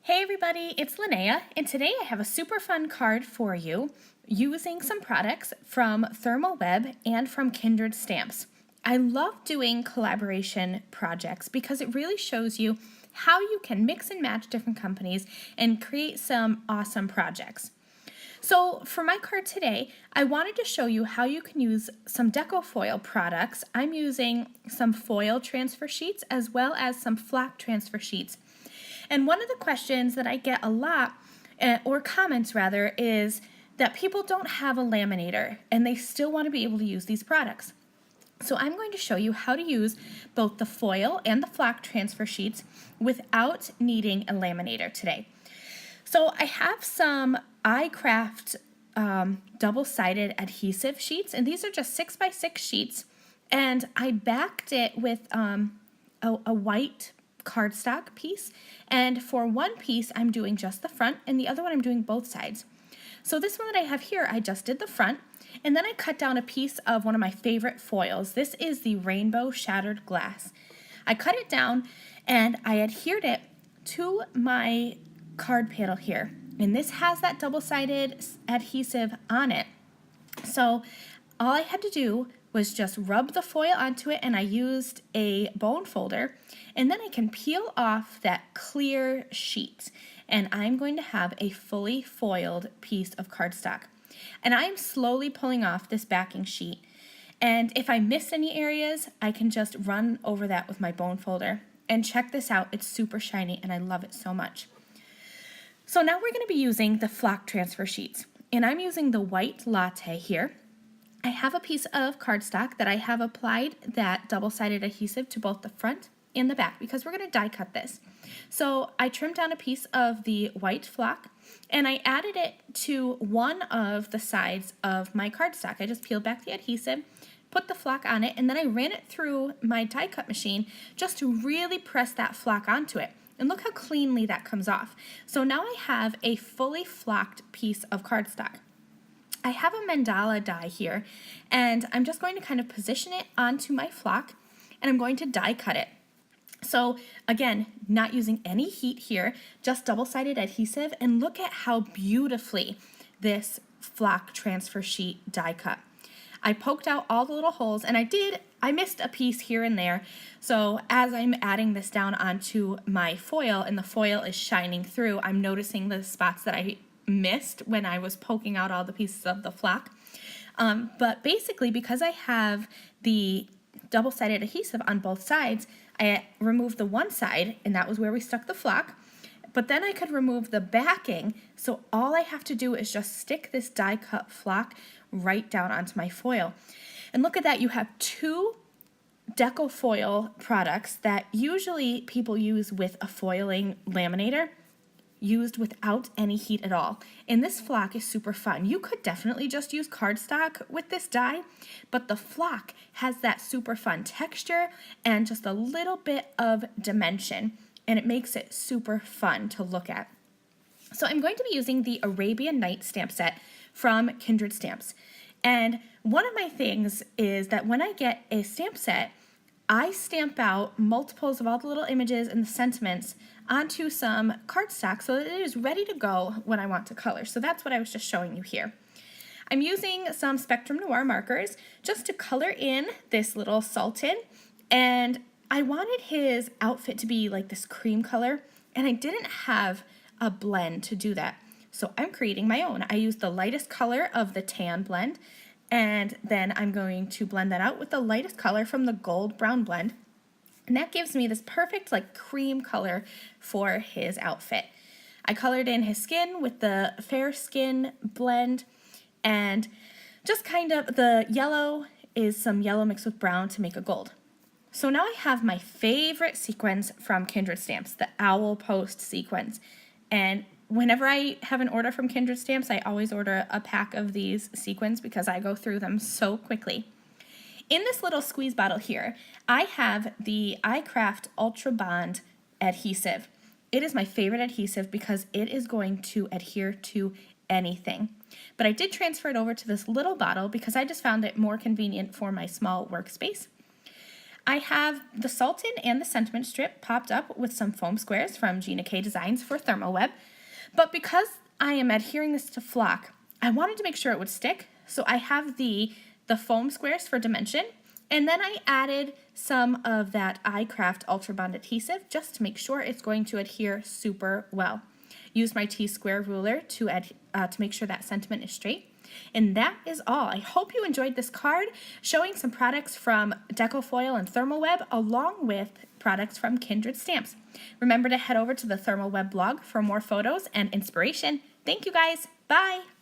Hey everybody, it's Lynnea, and today I have a super fun card for you using some products from ThermOWeb and from Kindred Stamps. I love doing collaboration projects because it really shows you how you can mix and match different companies and create some awesome projects. So for my card today, I wanted to show you how you can use some Deco foil products. I'm using some foil transfer sheets as well as some flock transfer sheets. And one of the questions that I get a lot, or comments rather, is that people don't have a laminator and they still want to be able to use these products. So I'm going to show you how to use both the foil and the flock transfer sheets without needing a laminator today. So I have some iCraft double-sided adhesive sheets, and these are just 6x6 sheets, and I backed it with a white cardstock piece, and for one piece I'm doing just the front and the other one I'm doing both sides. So this one that I have here, I just did the front, and then I cut down a piece of one of my favorite foils. This is the Rainbow Shattered Glass. I cut it down and I adhered it to my card panel here, and this has that double-sided adhesive on it. So all I had to do was just rub the foil onto it, and I used a bone folder, and then I can peel off that clear sheet, and I'm going to have a fully foiled piece of cardstock. And I'm slowly pulling off this backing sheet, and if I miss any areas, I can just run over that with my bone folder. And check this out, it's super shiny and I love it so much. So now we're going to be using the flock transfer sheets, and I'm using the white latte here. I have a piece of cardstock that I have applied that double-sided adhesive to both the front and the back because we're going to die cut this. So I trimmed down a piece of the white flock and I added it to one of the sides of my cardstock. I just peeled back the adhesive, put the flock on it, and then I ran it through my die cut machine just to really press that flock onto it. And look how cleanly that comes off. So now I have a fully flocked piece of cardstock. I have a mandala die here, and I'm just going to kind of position it onto my flock, and I'm going to die cut it. So again, not using any heat here, just double-sided adhesive, and look at how beautifully this flock transfer sheet die cut. I poked out all the little holes, and I missed a piece here and there, so as I'm adding this down onto my foil and the foil is shining through, I'm noticing the spots that I missed when I was poking out all the pieces of the flock. But basically, because I have the double-sided adhesive on both sides, I removed the one side, and that was where we stuck the flock. But then I could remove the backing, so all I have to do is just stick this die-cut flock right down onto my foil. And look at that, you have two Deco foil products that usually people use with a foiling laminator, used without any heat at all. And this flock is super fun. You could definitely just use cardstock with this die, but the flock has that super fun texture and just a little bit of dimension, and it makes it super fun to look at. So I'm going to be using the Arabian Night stamp set from Kindred Stamps. And one of my things is that when I get a stamp set, I stamp out multiples of all the little images and the sentiments onto some cardstock so that it is ready to go when I want to color. So that's what I was just showing you here. I'm using some Spectrum Noir markers just to color in this little Sultan, and I wanted his outfit to be like this cream color, and I didn't have a blend to do that. So I'm creating my own. I used the lightest color of the tan blend, and then I'm going to blend that out with the lightest color from the gold brown blend. And that gives me this perfect like cream color for his outfit. I colored in his skin with the fair skin blend, and just kind of the yellow is some yellow mixed with brown to make a gold. So now I have my favorite sequins from Kindred Stamps, the Owl Post sequins. And whenever I have an order from Kindred Stamps, I always order a pack of these sequins because I go through them so quickly. In this little squeeze bottle here, I have the iCraft Ultra Bond adhesive. It is my favorite adhesive because it is going to adhere to anything. But I did transfer it over to this little bottle because I just found it more convenient for my small workspace. I have the Sultan and the sentiment strip popped up with some foam squares from Gina K Designs for ThermOWeb. But because I am adhering this to flock, I wanted to make sure it would stick, so I have the foam squares for dimension, and then I added some of that iCraft Ultra Bond adhesive just to make sure it's going to adhere super well. Use my T-square ruler to make sure that sentiment is straight. And that is all. I hope you enjoyed this card showing some products from Deco Foil and ThermOWeb along with products from Kindred Stamps. Remember to head over to the ThermOWeb blog for more photos and inspiration. Thank you guys. Bye.